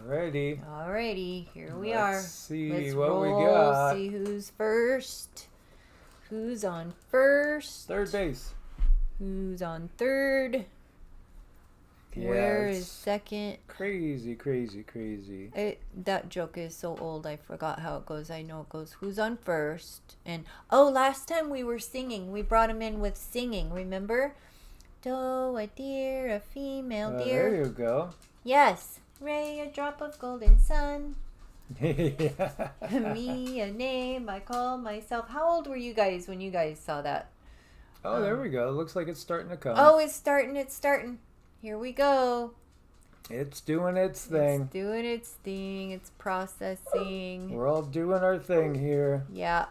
Alrighty, here we Let's are. see Let's what roll, we got. see who's first. Who's on first? Third base. Who's on third? Yeah, Where is it's second? Crazy. That joke is so old, I forgot how it goes. I know it goes, who's on first? And, last time we were singing. We brought him in with singing, remember? Doe, a deer, a female deer. There you go. Yes. Ray, a drop of golden sun. Yeah. Me, a name I call myself. How old were you guys when you guys saw that? Oh, there we go. It looks like it's starting to come. Oh, it's starting. Here we go. It's doing its thing. It's doing its thing. It's processing. We're all doing our thing here. Yeah.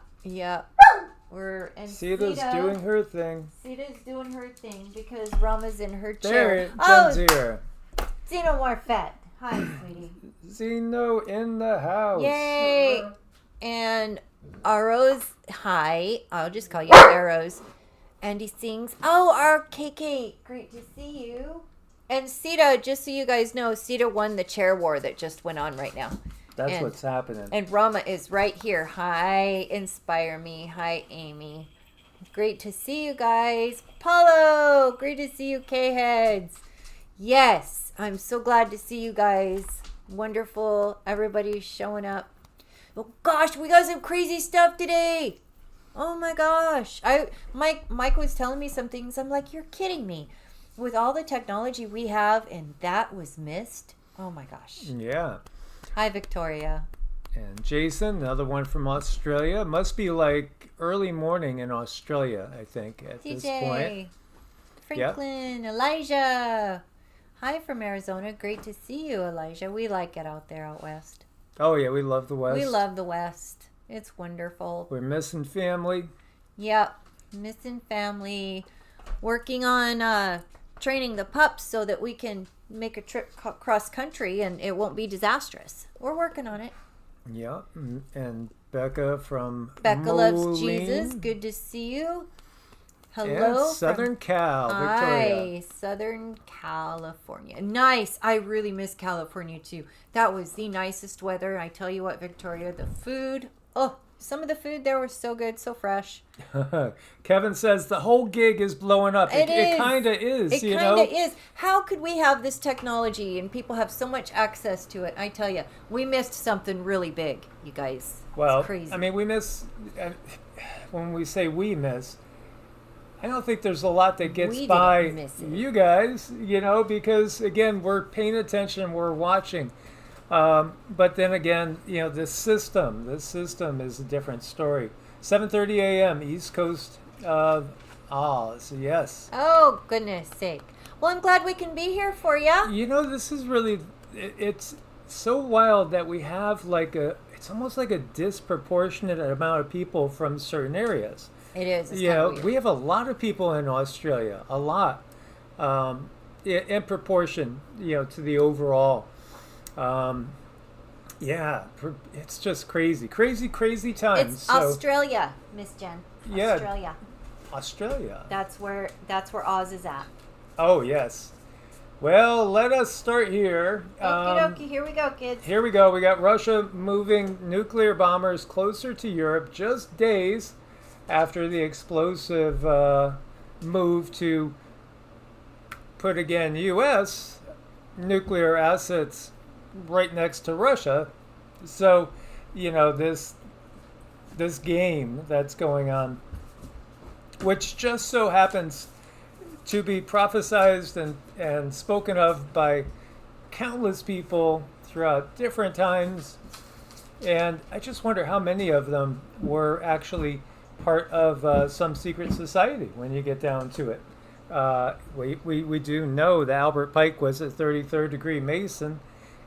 Sita's doing her thing. Sita's doing her thing because Rama's in her chair. There it comes here. Xenomorphet. Hi, sweetie. Xeno in the house. Yay! And Arrows, hi. I'll just call you Arrows. And he sings, our KK, great to see you. And Sita, just so you guys know, Sita won the chair war that just went on right now. That's what's happening. And Rama is right here. Hi, Inspire Me. Hi, Amy. Great to see you guys. Paulo, great to see you, K-Heads. Yes, I'm so glad to see you guys. Wonderful. Everybody's showing up. Oh, gosh, we got some crazy stuff today. Oh, my gosh. Mike was telling me some things. I'm like, you're kidding me. With all the technology we have, and that was missed. Oh, my gosh. Yeah. Hi, Victoria. And Jason, another one from Australia. Must be like early morning in Australia, I think, at this point. Franklin, yep. Elijah. Hi from Arizona. Great to see you, Elijah. We like it out there out west. Oh, yeah, we love the West. We love the West. It's wonderful. We're missing family. Yep, missing family. Working on training the pups so that we can make a trip cross country and it won't be disastrous. We're working on it. Yep, and Becca from Becca Loves Jesus. Good to see you. Hello. And Southern Cal, Victoria. Hi, Southern California. Nice. I really miss California too. That was the nicest weather. I tell you what, Victoria, the food. Oh, some of the food there was so good, so fresh. Kevin says the whole gig is blowing up. It kind of is, It kind of is. How could we have this technology and people have so much access to it? I tell you, we missed something really big, you guys. Well, it's crazy. I mean, we miss, when we say we miss, I don't think there's a lot that gets by you guys, because, again, we're paying attention, we're watching. But then again, the system is a different story. 7:30 a.m. East Coast of Oz, yes. Oh, goodness sake. Well, I'm glad we can be here for you. This is really, it's so wild that we have it's almost like a disproportionate amount of people from certain areas. It is. We have a lot of people in Australia, a lot, in proportion, to the overall. It's just crazy times. It's Australia, Miss Jen. Yeah. Australia. That's where Oz is at. Oh, yes. Well, let us start here. Okie dokie, here we go, kids. Here we go. We got Russia moving nuclear bombers closer to Europe just days after the explosive move to put, again, U.S. nuclear assets right next to Russia. So, this game that's going on, which just so happens to be prophesized and spoken of by countless people throughout different times. And I just wonder how many of them were actually part of some secret society when you get down to it. We do know that Albert Pike was a 33rd degree Mason.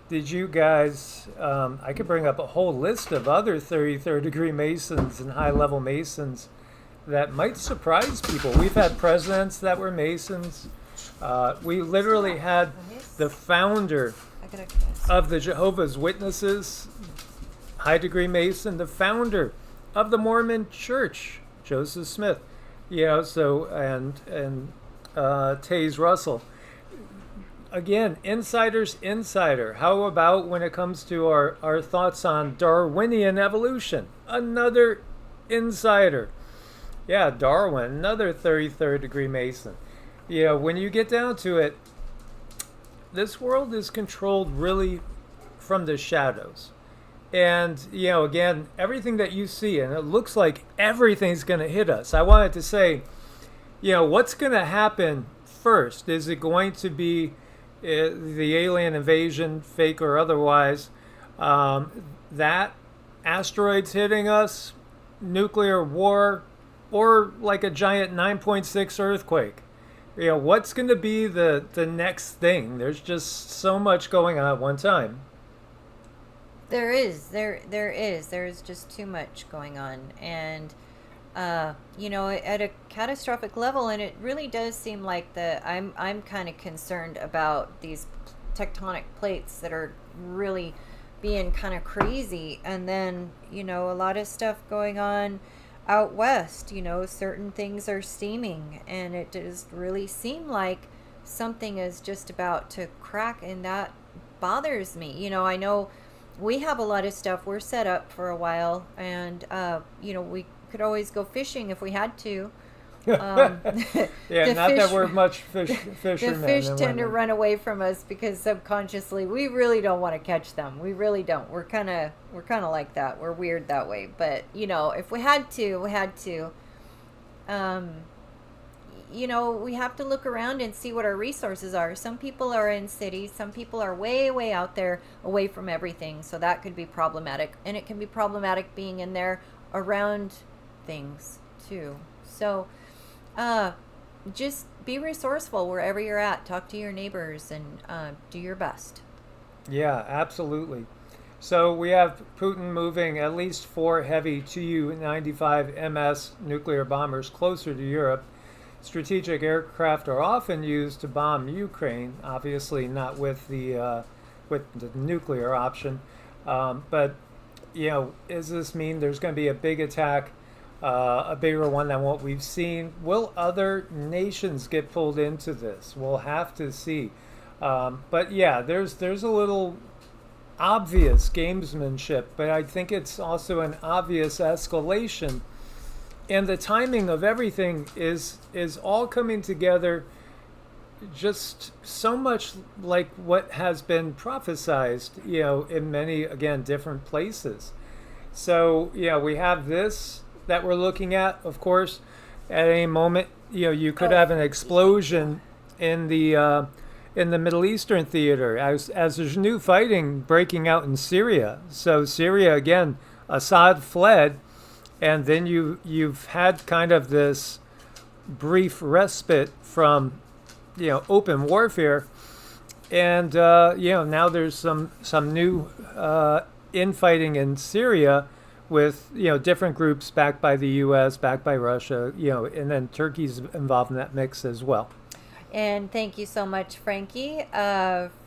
Did you guys, I could bring up a whole list of other 33rd degree Masons and high level Masons that might surprise people. We've had presidents that were Masons. We literally had the founder of the Jehovah's Witnesses, high degree Mason, the founder of the Mormon Church, Joseph Smith, and Taze Russell. again, insider's insider. How about when it comes to our thoughts on Darwinian evolution? Another insider. Yeah, Darwin, another 33rd degree Mason. You know, when you get down to it, this world is controlled really from the shadows. And, you know, again, everything that you see, and it looks like everything's going to hit us. I wanted to say, you know, what's going to happen first? Is it going to be the alien invasion, fake or otherwise? That asteroids hitting us, nuclear war, or like a giant 9.6 earthquake? You know, what's going to be the next thing? There's just so much going on at one time. There's just too much going on. And you know, at a catastrophic level, and it really does seem like I'm kind of concerned about these tectonic plates that are really being kind of crazy. And then, you know, a lot of stuff going on out west. You know, certain things are steaming, and it does really seem like something is just about to crack, and that bothers me. You know, I know we have a lot of stuff. We're set up for a while, and you know, we could always go fishing if we had to. Yeah, not that we're much fishermen. The fish tend to run away from us because subconsciously we really don't want to catch them. We really don't. We're kind of like that. We're weird that way. But you know, if we had to, we had to. You know, we have to look around and see what our resources are. Some people are in cities. Some people are way, way out there, away from everything. So that could be problematic, and it can be problematic being in there around things too. So just be resourceful wherever you're at. Talk to your neighbors and do your best. Yeah, absolutely. So we have Putin moving at least 4 heavy Tu-95 MS nuclear bombers closer to Europe. Strategic aircraft are often used to bomb Ukraine, obviously not with the nuclear option. But, you know, does this mean there's going to be a big attack, a bigger one than what we've seen? Will other nations get pulled into this? We'll have to see. But yeah, there's a little obvious gamesmanship, but I think it's also an obvious escalation. And the timing of everything is all coming together just so much like what has been prophesized, you know, in many, again, different places. So, yeah, we have this that we're looking at, of course. At any moment, you know, you could have an explosion in the Middle Eastern theater as there's new fighting breaking out in Syria. So Syria, again, Assad fled. And then you've had kind of this brief respite from, you know, open warfare, and you know, now there's some new infighting in Syria with, you know, different groups backed by the U.S., backed by Russia, you know, and then Turkey's involved in that mix as well. And thank you so much, Frankie.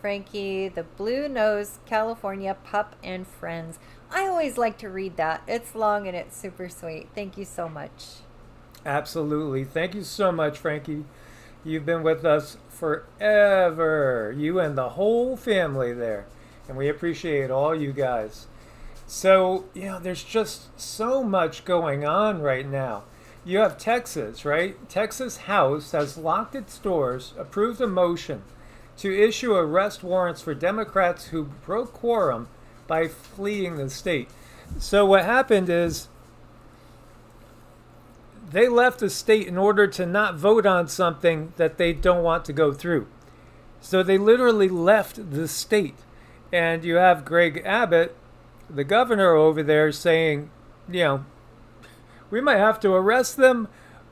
Frankie, the Blue Nose California Pup and Friends. I always like to read that. It's long and it's super sweet. Thank you so much. Absolutely. Thank you so much, Frankie. You've been with us forever. You and the whole family there. And we appreciate all you guys. So, you know, there's just so much going on right now. You have Texas, right? Texas House has locked its doors, approved a motion to issue arrest warrants for Democrats who broke quorum by fleeing the state. So what happened is they left the state in order to not vote on something that they don't want to go through. So they literally left the state. And you have Greg Abbott, the governor over there, saying, you know, we might have to arrest them,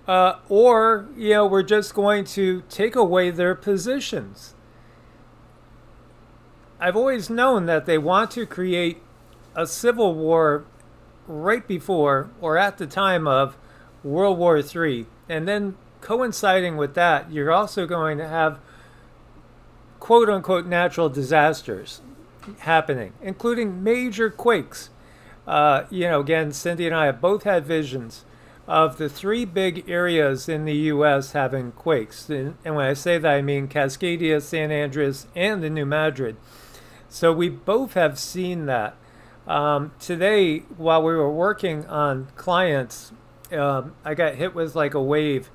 or, you know, we're just going to take away their positions. I've always known that they want to create a civil war right before or at the time of World War III. And then coinciding with that, you're also going to have quote-unquote natural disasters happening, including major quakes. You know, again, Cindy and I have both had visions of the three big areas in the U.S. having quakes. And when I say that, I mean Cascadia, San Andreas, and the New Madrid. So we both have seen that. Today, while we were working on clients, I got hit with like a wave,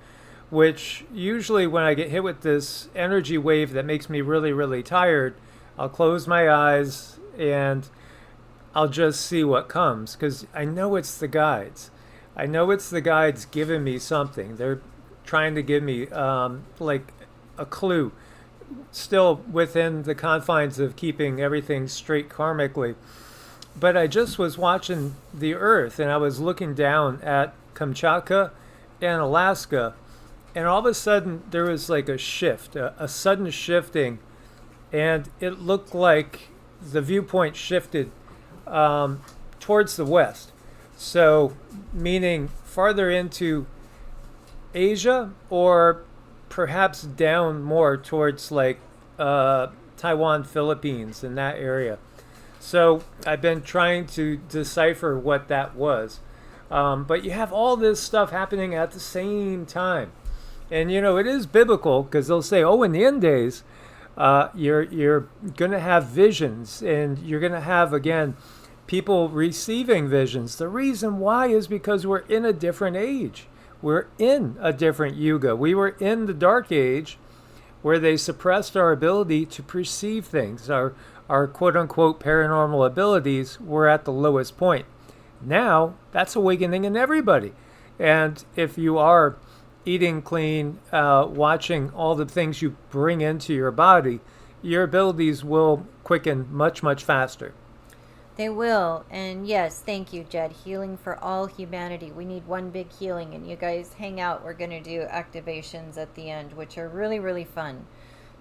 which usually when I get hit with this energy wave that makes me really, really tired, I'll close my eyes and I'll just see what comes, because I know it's the guides. I know it's the guides giving me something. They're trying to give me like a clue, still within the confines of keeping everything straight karmically. But I just was watching the Earth, and I was looking down at Kamchatka and Alaska, and all of a sudden there was like a shift, a sudden shifting, and it looked like the viewpoint shifted towards the west. So, meaning farther into Asia, or perhaps down more towards like Taiwan, Philippines, in that area. So I've been trying to decipher what that was. But you have all this stuff happening at the same time. And you know, it is biblical, because they'll say, oh, in the end days, you're going to have visions, and you're going to have, again, people receiving visions. The reason why is because we're in a different age. We're in a different yuga. We were in the dark age, where they suppressed our ability to perceive things. Our quote-unquote paranormal abilities were at the lowest point. Now, that's awakening in everybody. And if you are eating clean, watching all the things you bring into your body, your abilities will quicken much, much faster. They will. And yes, thank you, Jed. Healing for all humanity. We need one big healing. And you guys hang out. We're going to do activations at the end, which are really, really fun.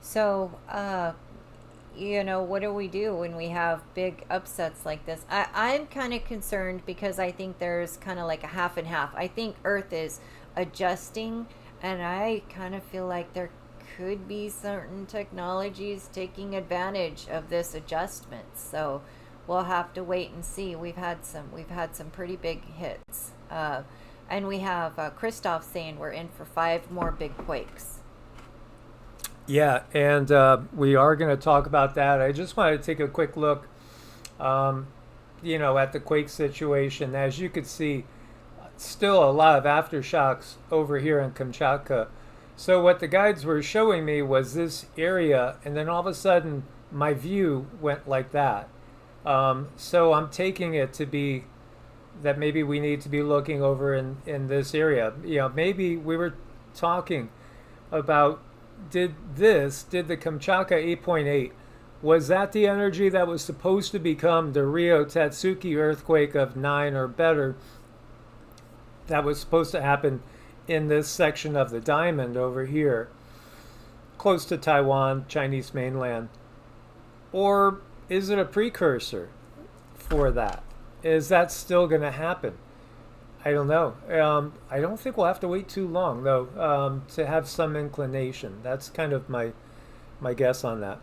So, you know, what do we do when we have big upsets like this? I'm kind of concerned, because I think there's kind of like a half and half. I think Earth is adjusting, and I kind of feel like there could be certain technologies taking advantage of this adjustment. So we'll have to wait and see. We've had some pretty big hits, and we have Christoph saying we're in for 5 more big quakes. Yeah, and we are going to talk about that. I just wanted to take a quick look, you know, at the quake situation. As you could see, still a lot of aftershocks over here in Kamchatka. So what the guides were showing me was this area, and then all of a sudden my view went like that. So I'm taking it to be that maybe we need to be looking over in this area. You know, maybe we were talking about, did the Kamchatka 8.8, was that the energy that was supposed to become the Rio Tatsuki earthquake of 9 or better, that was supposed to happen in this section of the diamond over here, close to Taiwan, Chinese mainland? Or is it a precursor for that? Is that still going to happen? I don't know. I don't think we'll have to wait too long, though, to have some inclination. That's kind of my guess on that.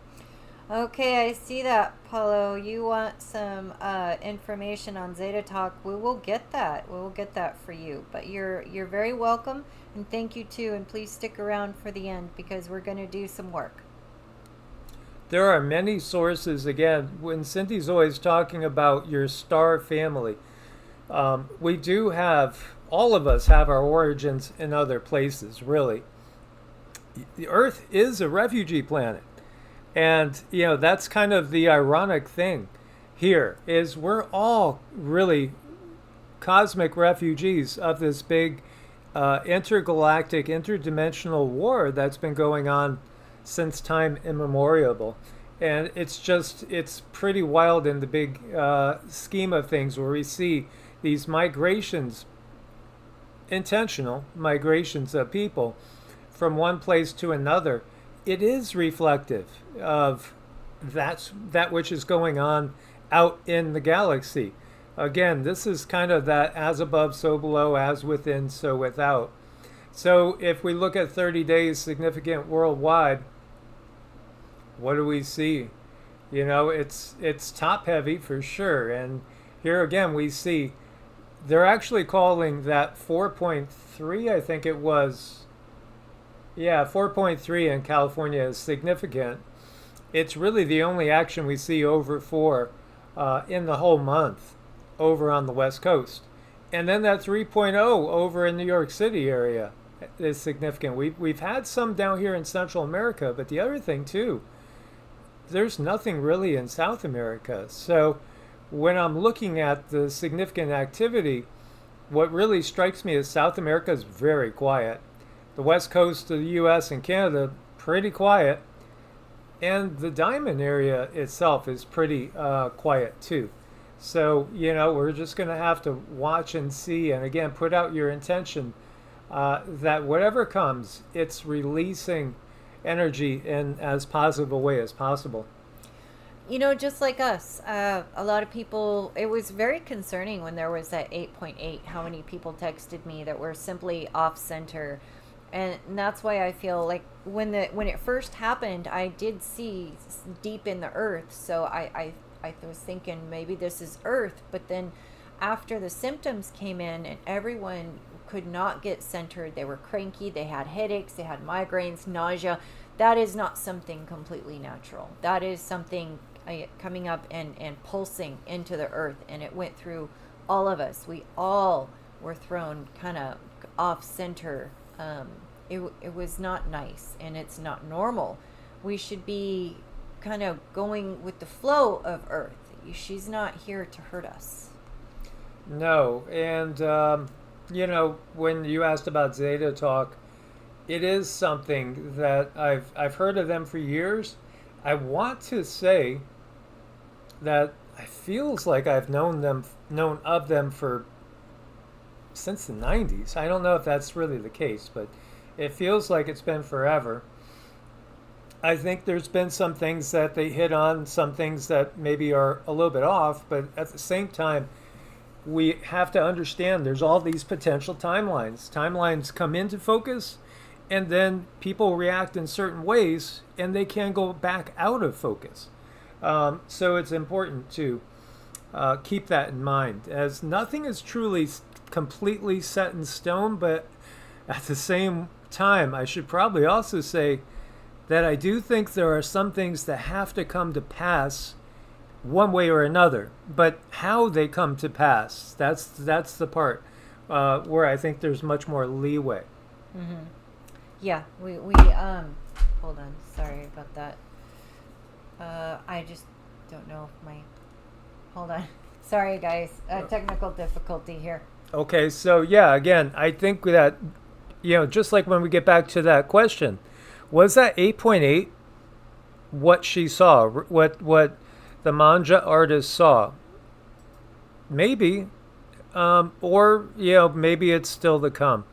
Okay, I see that, Paulo. You want some information on Zeta Talk? We will get that. We will get that for you. But you're very welcome, and thank you too. And please stick around for the end, because we're going to do some work. There are many sources. Again, when Cynthia's always talking about your star family, we do have, all of us have our origins in other places, really. The Earth is a refugee planet. And, you know, that's kind of the ironic thing here, is we're all really cosmic refugees of this big intergalactic, interdimensional war that's been going on since time immemorial. And it's pretty wild in the big scheme of things, where we see these migrations, intentional migrations of people from one place to another. It is reflective of that which is going on out in the galaxy. Again, this is kind of that as above, so below, as within, so without. So if we look at 30 days significant worldwide, what do we see? You know, it's top heavy for sure. And here again, we see they're actually calling that 4.3, I think it was. Yeah, 4.3 in California is significant. It's really the only action we see over 4 in the whole month over on the West Coast. And then that 3.0 over in New York City area is significant. We've had some down here in Central America, but the other thing too, there's nothing really in South America. So when I'm looking at the significant activity, what really strikes me is South America is very quiet. The west coast of the US and Canada, pretty quiet. And the diamond area itself is pretty quiet too. So, we're just going to have to watch and see, and again, put out your intention that whatever comes, it's releasing energy in as positive a way as possible. Just like us, a lot of people, it was very concerning when there was that 8.8, how many people texted me that were simply off center. And that's why I feel like when it first happened, I did see deep in the earth. So I was thinking maybe this is earth. But then after the symptoms came in and everyone could not get centered, they were cranky, they had headaches, they had migraines, nausea. That is not something completely natural. That is something coming up and pulsing into the earth. And it went through all of us. We all were thrown kind of off center. It was not nice, and it's not normal. We should be kind of going with the flow of Earth. She's not here to hurt us. No, and when you asked about Zeta Talk, it is something that I've heard of them for years. I want to say that it feels like I've known of them for since the 90s. I don't know if that's really the case, but it feels like it's been forever. I think there's been some things that they hit on, some things that maybe are a little bit off, but at the same time, we have to understand there's all these potential timelines. Timelines come into focus, and then people react in certain ways, and they can go back out of focus. So it's important to keep that in mind, as nothing is truly completely set in stone, but at the same time, I should probably also say that I do think there are some things that have to come to pass one way or another, but how they come to pass, that's the part where I think there's much more leeway. Mm-hmm. Yeah, we hold on, sorry about that. I just don't know if hold on. Sorry guys, technical difficulty here. Okay, so yeah, again, I think that, just like when we get back to that question, was that 8.8 what she saw, what the manja artist saw? Maybe, or, maybe it's still to come,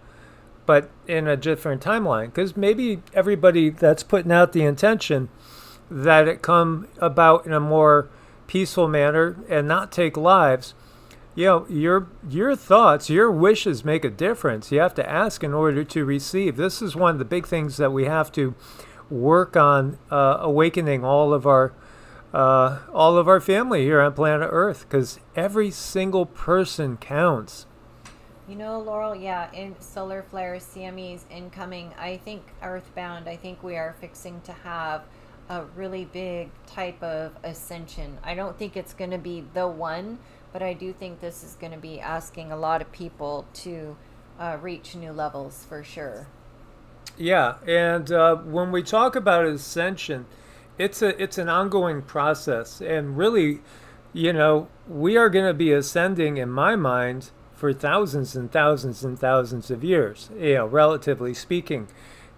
but in a different timeline, because maybe everybody that's putting out the intention that it come about in a more peaceful manner and not take lives, your thoughts, your wishes make a difference. You have to ask in order to receive. This is one of the big things that we have to work on, awakening all of our family here on planet Earth, because every single person counts. Laurel, yeah, in solar flares, CMEs incoming. I think earthbound, I think we are fixing to have a really big type of ascension. I don't think it's going to be the one, but I do think this is going to be asking a lot of people to reach new levels for sure. Yeah, and when we talk about ascension, it's an ongoing process, and really, we are going to be ascending, in my mind, for thousands and thousands and thousands of years, relatively speaking,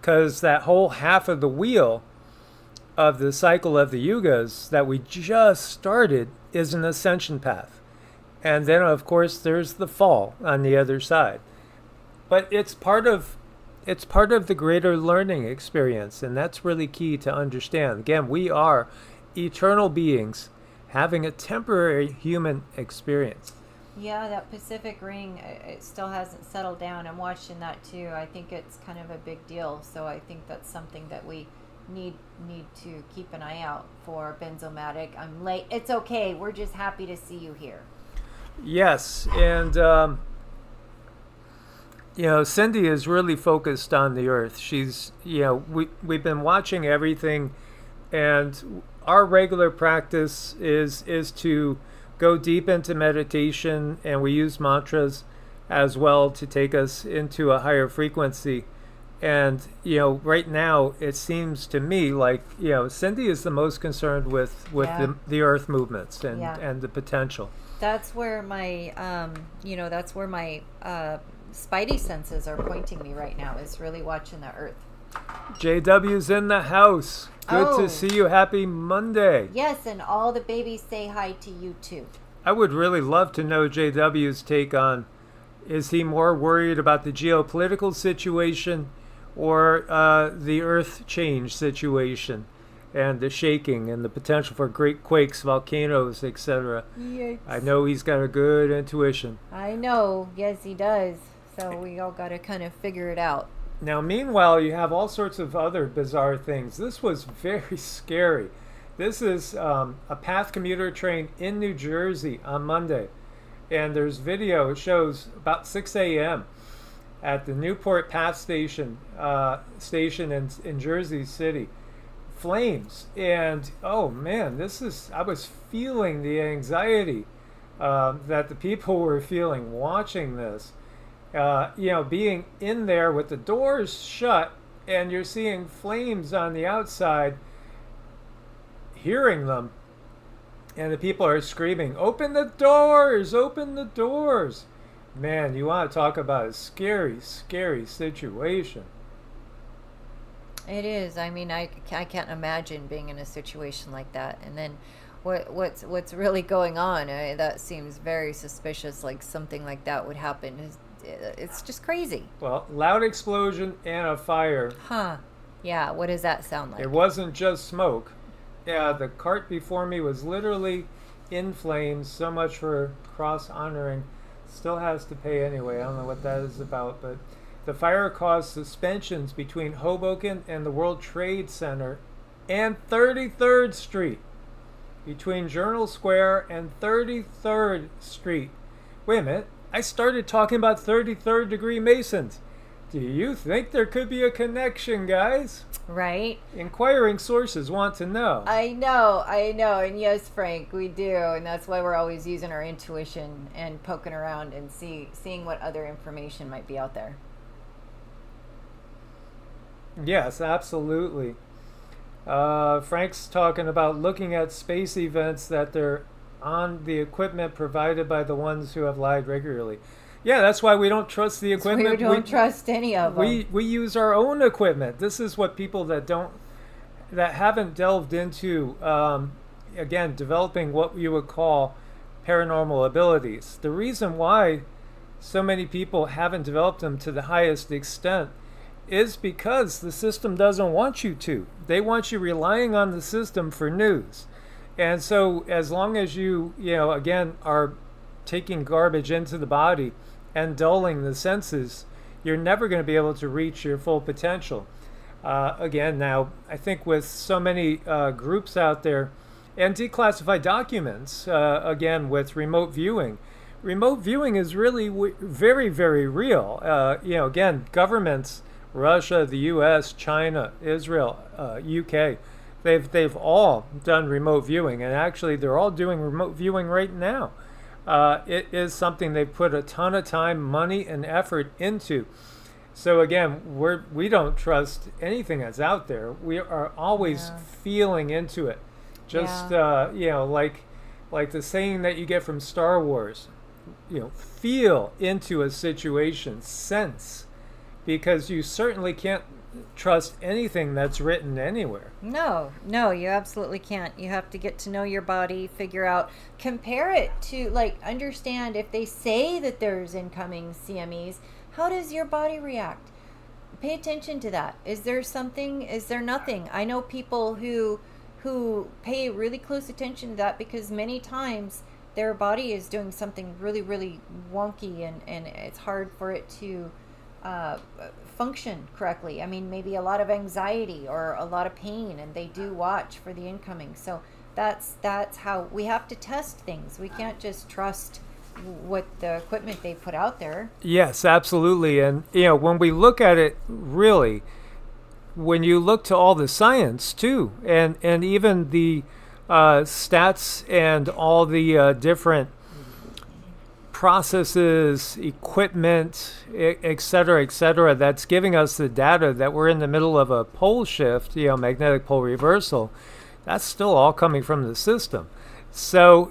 because that whole half of the wheel of the cycle of the Yugas that we just started is an ascension path. And then, of course, there's the fall on the other side. But it's part of the greater learning experience, and that's really key to understand. Again, we are eternal beings having a temporary human experience. Yeah, that Pacific Ring, it still hasn't settled down. I'm watching that too. I think it's kind of a big deal. So I think that's something that we need to keep an eye out for. Benzomatic, I'm late. It's okay. We're just happy to see you here. Yes, and Cindy is really focused on the Earth. She's, we've been watching everything, and our regular practice is to go deep into meditation, and we use mantras as well to take us into a higher frequency. And right now it seems to me like Cindy is the most concerned with Yeah. the Earth movements and Yeah. and the potential. That's where my that's where my spidey senses are pointing me right now, is really watching the Earth. JW's in the house. Good Oh. to see you. Happy Monday. Yes, and all the babies say hi to you too. I would really love to know JW's take on, is he more worried about the geopolitical situation or the earth change situation and the shaking and the potential for great quakes, volcanoes, etc. Yikes. I know he's got a good intuition. I know. Yes, he does. So we all got to kind of figure it out. Now, meanwhile, you have all sorts of other bizarre things. This was very scary. This is a PATH commuter train in New Jersey on Monday. And there's video. It shows about 6 a.m. at the Newport PATH station in Jersey City. Flames. And, oh man, I was feeling the anxiety that the people were feeling watching this. Being in there with the doors shut and you're seeing flames on the outside, hearing them, and the people are screaming, "Open the doors! Open the doors!" Man, you want to talk about a scary, scary situation. It is. I mean, I can't imagine being in a situation like that. And then what's really going on? That seems very suspicious, like something like that would happen. It's just crazy. Well, loud explosion and a fire. Huh. Yeah, what does that sound like? It wasn't just smoke. Yeah, the cart before me was literally in flames. So much for cross honoring. Still has to pay anyway. I don't know what that is about, but the fire caused suspensions between Hoboken and the World Trade Center and 33rd Street. Between Journal Square and 33rd Street. Wait a minute. I started talking about 33rd degree Masons. Do you think there could be a connection, guys? Right? Inquiring sources want to know. I know. And yes, Frank, we do. And that's why we're always using our intuition and poking around and seeing what other information might be out there. Yes, absolutely. Frank's talking about looking at space events that they're on the equipment provided by the ones who have lied regularly. Yeah, that's why we don't trust the equipment. We don't trust any of them. We use our own equipment. This is what people that haven't delved into, again, developing what you would call paranormal abilities. The reason why so many people haven't developed them to the highest extent is because the system doesn't want you to. They want you relying on the system for news. And so as long as you again, are taking garbage into the body and dulling the senses, you're never going to be able to reach your full potential. Again, now, I think with so many groups out there and declassified documents, again, with remote viewing is really very, very real. Again, governments, Russia, the U.S., China, Israel, UK, they've all done remote viewing, and actually they're all doing remote viewing right now. It is something they've put a ton of time, money, and effort into. So again, we don't trust anything that's out there. We are always feeling into it. Just like the saying that you get from Star Wars, feel into a situation, sense, because you certainly can't trust anything that's written anywhere. No, you absolutely can't. You have to get to know your body, figure out, compare it to, understand if they say that there's incoming CMEs, how does your body react? Pay attention to that. Is there something? Is there nothing? I know people who pay really close attention to that because many times their body is doing something really, really wonky and it's hard for it to function correctly. I mean, maybe a lot of anxiety or a lot of pain, and they do watch for the incoming. So that's how we have to test things. We can't just trust what the equipment they put out there. Yes, absolutely. And, when we look at it, really, when you look to all the science, too, and even the stats and all the different processes, equipment, et cetera, that's giving us the data that we're in the middle of a pole shift, magnetic pole reversal, that's still all coming from the system. So,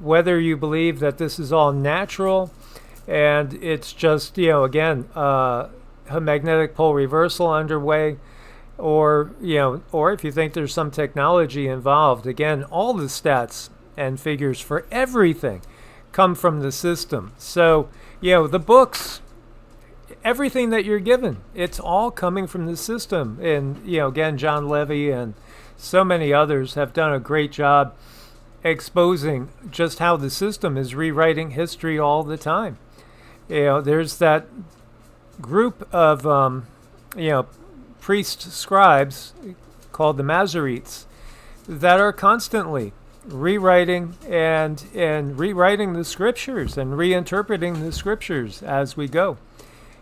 whether you believe that this is all natural and it's just, again, a magnetic pole reversal underway, or if you think there's some technology involved, again, all the stats and figures for everything come from the system. So, the books, everything that you're given, it's all coming from the system. And, again, John Levy and so many others have done a great job exposing just how the system is rewriting history all the time. There's that group of, priest scribes called the Masoretes that are constantly rewriting and rewriting the scriptures and reinterpreting the scriptures as we go.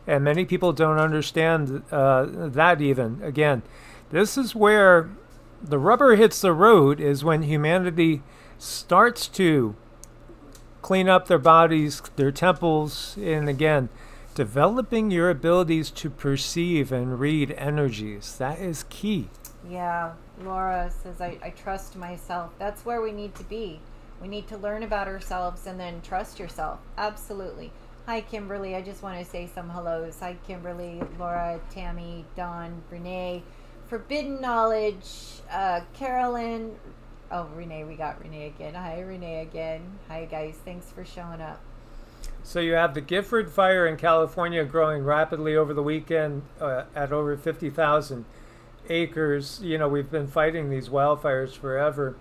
And many people don't understand that even. Again, this is where the rubber hits the road, is when humanity starts to clean up their bodies, their temples, and again, developing your abilities to perceive and read energies. That is key. Yeah, Laura says, I trust myself. That's where we need to be. We need to learn about ourselves and then trust yourself. Absolutely. Hi, Kimberly. I just want to say some hellos. Hi, Kimberly, Laura, Tammy, Dawn, Renee, Forbidden Knowledge, Carolyn. Oh, Renee, we got Renee again. Hi, Renee again. Hi, guys. Thanks for showing up. So you have the Gifford fire in California growing rapidly over the weekend at over 50,000 acres. We've been fighting these wildfires forever,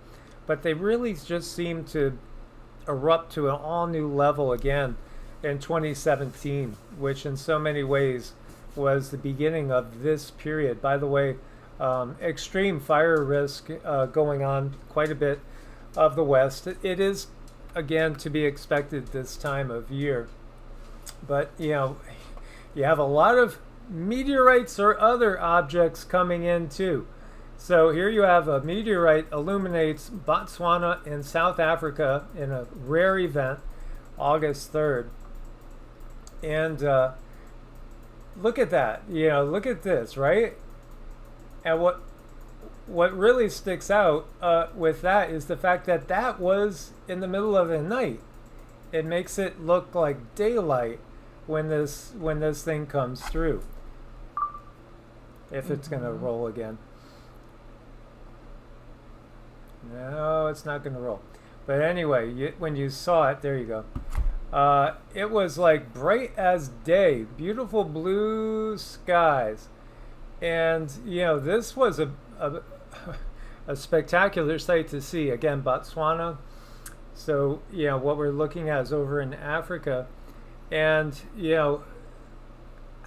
but they really just seem to erupt to an all new level again in 2017, which in so many ways was the beginning of this period. By the way, extreme fire risk going on quite a bit of the West. It is, again, to be expected this time of year. But, you have a lot of meteorites or other objects coming in too. So here you have a meteorite illuminates Botswana in South Africa in a rare event, August 3rd. And look at that. Look at this, right? And what really sticks out with that is the fact that that was in the middle of the night. It makes it look like daylight when this thing comes through. If it's going to roll again. No, it's not going to roll. But anyway, when you saw it, there you go. It was like bright as day, beautiful blue skies. And, this was a spectacular sight to see. Again, Botswana. So, what we're looking at is over in Africa. And,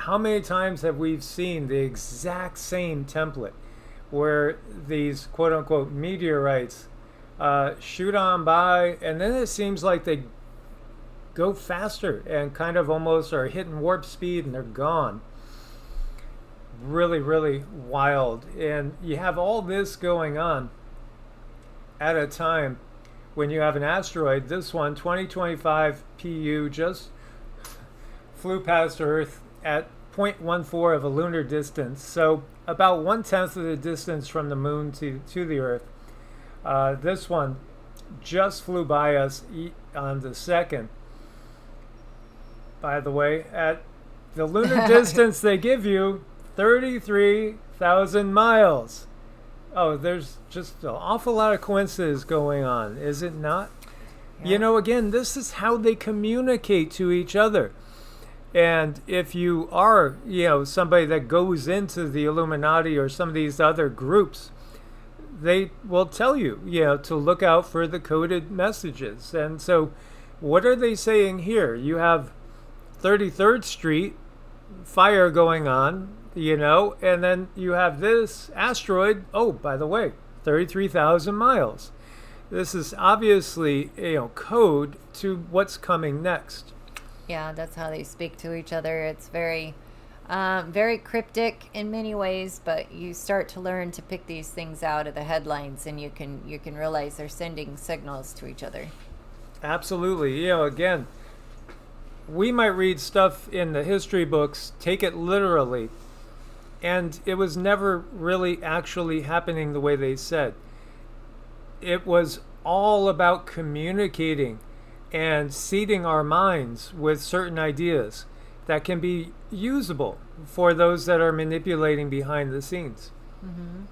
how many times have we seen the exact same template where these quote-unquote meteorites shoot on by, and then it seems like they go faster and kind of almost are hitting warp speed and they're gone. Really, really wild. And you have all this going on at a time when you have an asteroid, this one, 2025 PU, just flew past Earth at 0.14 of a lunar distance. So about 1/10 of the distance from the moon to the Earth. This one just flew by us on the 2nd. By the way, at the lunar distance they give you, 33,000 miles. Oh, there's just an awful lot of coincidences going on, is it not? Yeah. Again, this is how they communicate to each other. And if you are, somebody that goes into the Illuminati or some of these other groups, they will tell you, to look out for the coded messages. And so what are they saying here? You have 33rd Street fire going on, and then you have this asteroid, oh, by the way, 33,000 miles. This is obviously, code to what's coming next. Yeah, that's how they speak to each other. It's very cryptic in many ways, but you start to learn to pick these things out of the headlines, and you can realize they're sending signals to each other. Absolutely. Again, we might read stuff in the history books, take it literally, and it was never really actually happening the way they said. It was all about communicating and seeding our minds with certain ideas that can be usable for those that are manipulating behind the scenes. Mm-hmm.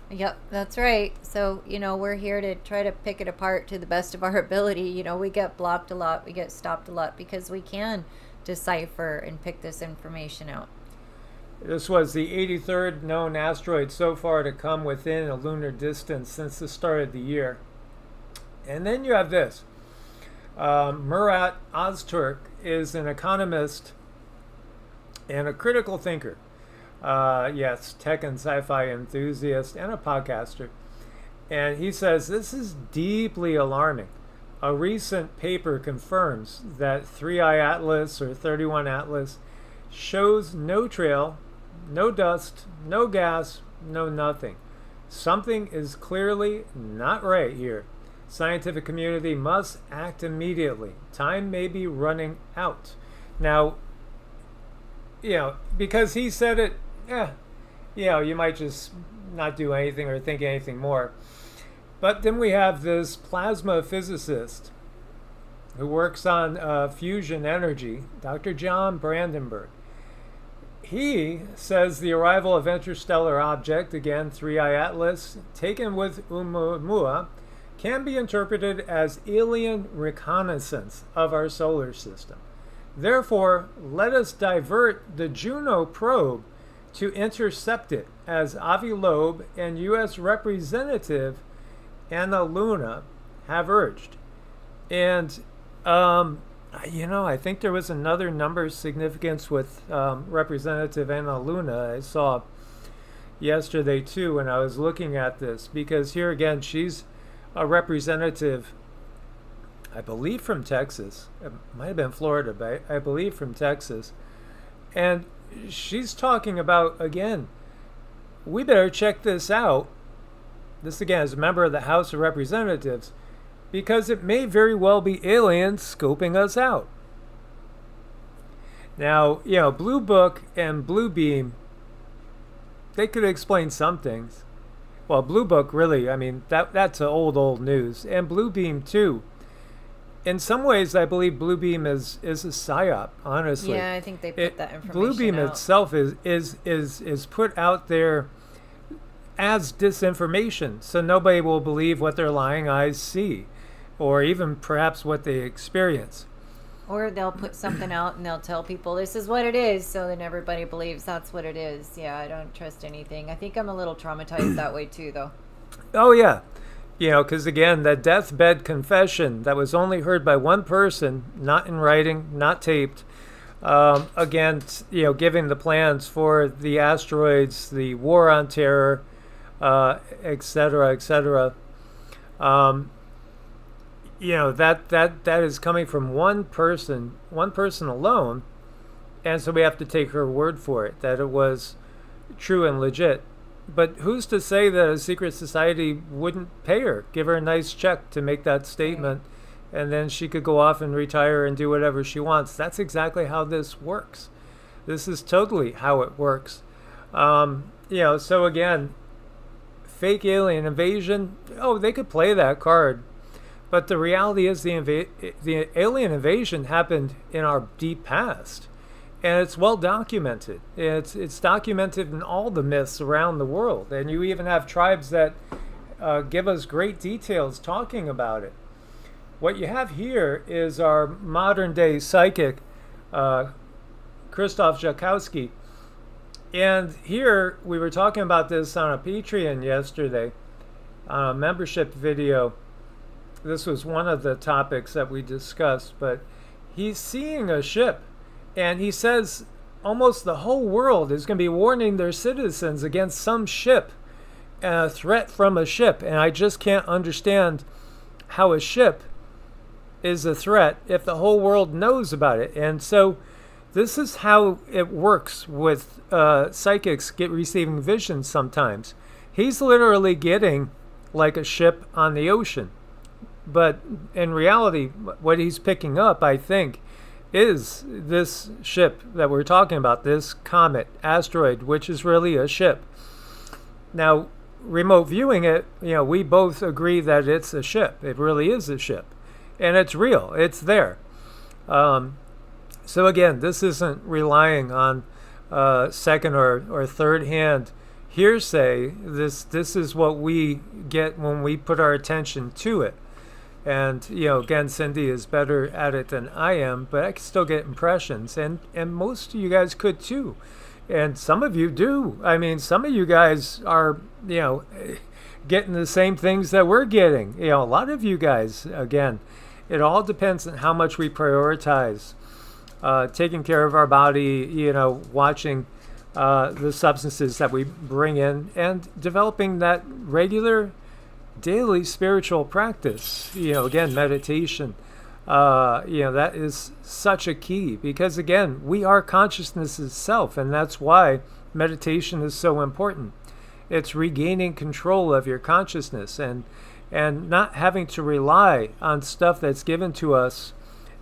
Yep, that's right. So, we're here to try to pick it apart to the best of our ability. We get blocked a lot, we get stopped a lot because we can decipher and pick this information out. This was the 83rd known asteroid so far to come within a lunar distance since the start of the year. And then you have this. Murat Öztürk is an economist and a critical thinker. Yes, tech and sci-fi enthusiast and a podcaster. And he says this is deeply alarming. A recent paper confirms that 3i Atlas or 31 Atlas shows no trail, no dust, no gas, no nothing. Something is clearly not right here. Scientific community must act immediately. Time may be running out. Now, because he said it, you might just not do anything or think anything more. But then we have this plasma physicist who works on fusion energy, Dr. John Brandenburg. He says the arrival of interstellar object, again 3i Atlas, taken with Oumuamua, can be interpreted as alien reconnaissance of our solar system. Therefore, let us divert the Juno probe to intercept it, as Avi Loeb and U.S. Representative Anna Luna have urged. And, I think there was another number significance with Representative Anna Luna I saw yesterday too when I was looking at this, because here again, she's a representative, I believe from Texas. It might have been Florida, but I believe from Texas. And she's talking about, again, we better check this out. This, again, is a member of the House of Representatives, because it may very well be aliens scoping us out. Now, Blue Book and Blue Beam, they could explain some things. Well, Blue Book, really, that's old news. And Blue Beam, too. In some ways, I believe Blue Beam is a psyop, honestly. Yeah, I think they put that information Blue Beam out. itself is put out there as disinformation, so nobody will believe what their lying eyes see, or even perhaps what they experience. Or they'll put something out and they'll tell people this is what it is, so then everybody believes that's what it is. Yeah, I don't trust anything. I think I'm a little traumatized that way too, though. Oh, yeah. Because again, that deathbed confession that was only heard by one person, not in writing, not taped, against, giving the plans for the asteroids, the war on terror, et cetera, et cetera. That is coming from one person alone, and so we have to take her word for it that it was true and legit. But who's to say that a secret society wouldn't pay her, give her a nice check to make that statement, and then she could go off and retire and do whatever she wants? That's exactly how this works. This is totally how it works. So again, fake alien invasion, they could play that card. But the reality is the alien invasion happened in our deep past. And it's well documented. It's documented in all the myths around the world. And you even have tribes that give us great details talking about it. What you have here is our modern day psychic, Krzysztof Jakowski. And here, we were talking about this on a Patreon yesterday, on a membership video. This was one of the topics that we discussed, but he's seeing a ship. And he says almost the whole world is going to be warning their citizens against some ship a threat from a ship, and I just can't understand how a ship is a threat if the whole world knows about it. And so this is how it works with psychics receiving visions sometimes. He's literally getting like a ship on the ocean. But in reality, what he's picking up, I think, is this ship that we're talking about, this comet, asteroid, which is really a ship. Now, remote viewing it, we both agree that it's a ship. It really is a ship. And it's real. It's there. So again, this isn't relying on second or third hand hearsay. This is what we get when we put our attention to it. And, again, Cindy is better at it than I am, but I can still get impressions. And most of you guys could too. And some of you do. I mean, some of you guys are, getting the same things that we're getting. A lot of you guys, again, it all depends on how much we prioritize taking care of our body, watching the substances that we bring in and developing that regular daily spiritual practice, again, meditation, that is such a key because, again, we are consciousness itself, and that's why meditation is so important. It's regaining control of your consciousness and not having to rely on stuff that's given to us,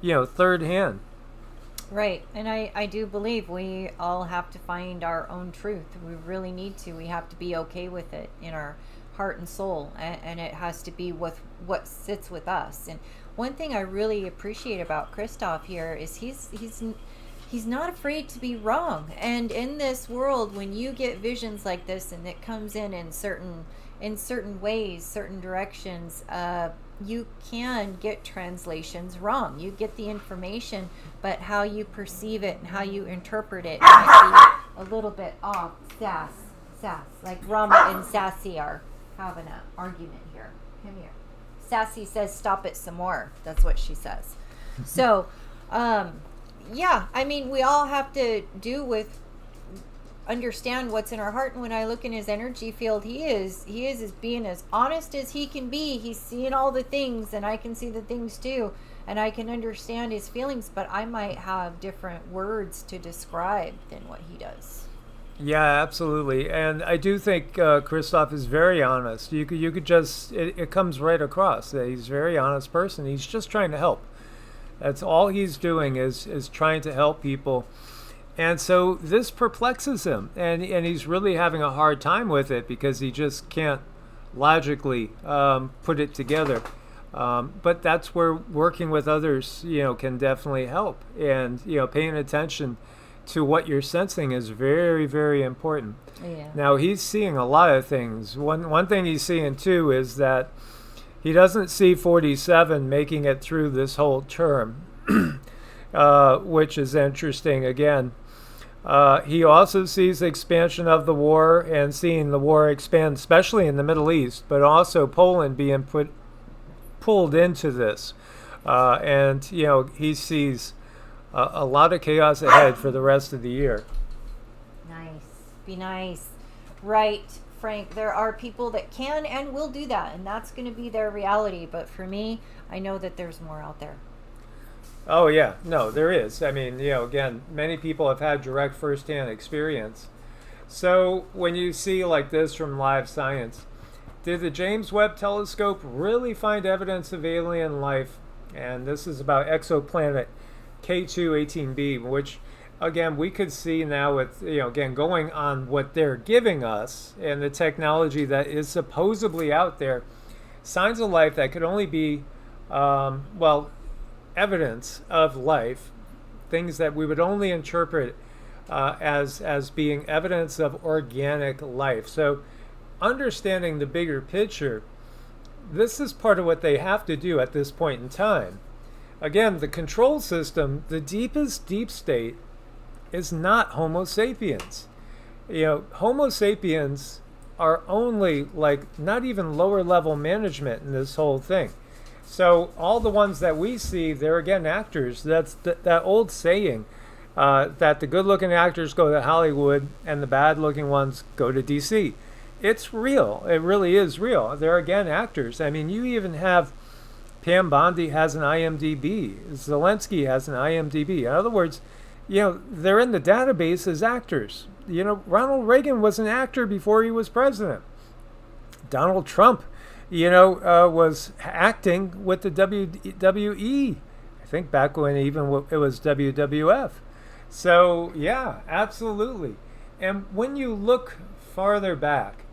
third hand. Right. And I do believe we all have to find our own truth. We really need to. We have to be okay with it in our heart and soul, and it has to be with what sits with us. And one thing I really appreciate about Christoph here is he's not afraid to be wrong. And in this world, when you get visions like this and it comes in certain ways, certain directions, you can get translations wrong. You get the information, but how you perceive it and how you interpret it might be a little bit off. Sass, like Rama and Sassy are having an argument here. Come here. Sassy says, "Stop it some more." That's what she says. So, yeah, I mean, we all have to understand what's in our heart. And when I look in his energy field, he is being as honest as he can be. He's seeing all the things, and I can see the things too, and I can understand his feelings, but I might have different words to describe than what he does. Yeah, absolutely. And I do think Christoph is very honest. You could just, it comes right across that he's a very honest person. He's just trying to help. That's all he's doing is trying to help people. And so this perplexes him, and he's really having a hard time with it because he just can't logically put it together. But that's where working with others, can definitely help. And, paying attention to what you're sensing is very, very important. Yeah. Now, he's seeing a lot of things. One thing he's seeing, too, is that he doesn't see 47 making it through this whole term, which is interesting again. He also sees the expansion of the war and seeing the war expand, especially in the Middle East, but also Poland being pulled into this. And, he sees a lot of chaos ahead for the rest of the year. Nice. Be nice. Right, Frank. There are people that can and will do that, and that's going to be their reality. But for me, I know that there's more out there. Oh, yeah. No, there is. I mean, again, many people have had direct firsthand experience. So when you see like this from live science, did the James Webb Telescope really find evidence of alien life? And this is about exoplanet K2-18b, which, again, we could see now with, again, going on what they're giving us and the technology that is supposedly out there, signs of life that could only be, evidence of life, things that we would only interpret as being evidence of organic life. So understanding the bigger picture, this is part of what they have to do at this point in time. Again, the control system, the deepest deep state, is not Homo sapiens. Homo sapiens are only not even lower level management in this whole thing. So all the ones that we see, they're again actors. That's that old saying that the good looking actors go to Hollywood and the bad looking ones go to DC. It's real. It really is real. They're, again, actors. I mean, you even have Pam Bondi has an IMDb. Zelensky has an IMDb. In other words, they're in the database as actors. Ronald Reagan was an actor before he was president. Donald Trump, was acting with the WWE. I think back when even it was WWF. So, yeah, absolutely. And when you look farther back,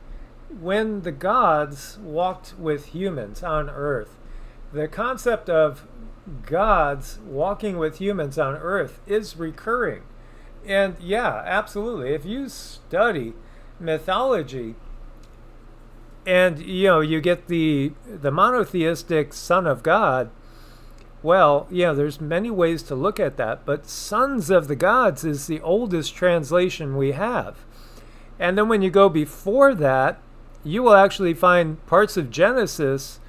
when the gods walked with humans on Earth, the concept of gods walking with humans on Earth is recurring. And yeah, absolutely. If you study mythology and you get the monotheistic Son of God, well, there's many ways to look at that, but Sons of the Gods is the oldest translation we have. And then when you go before that, you will actually find parts of Genesis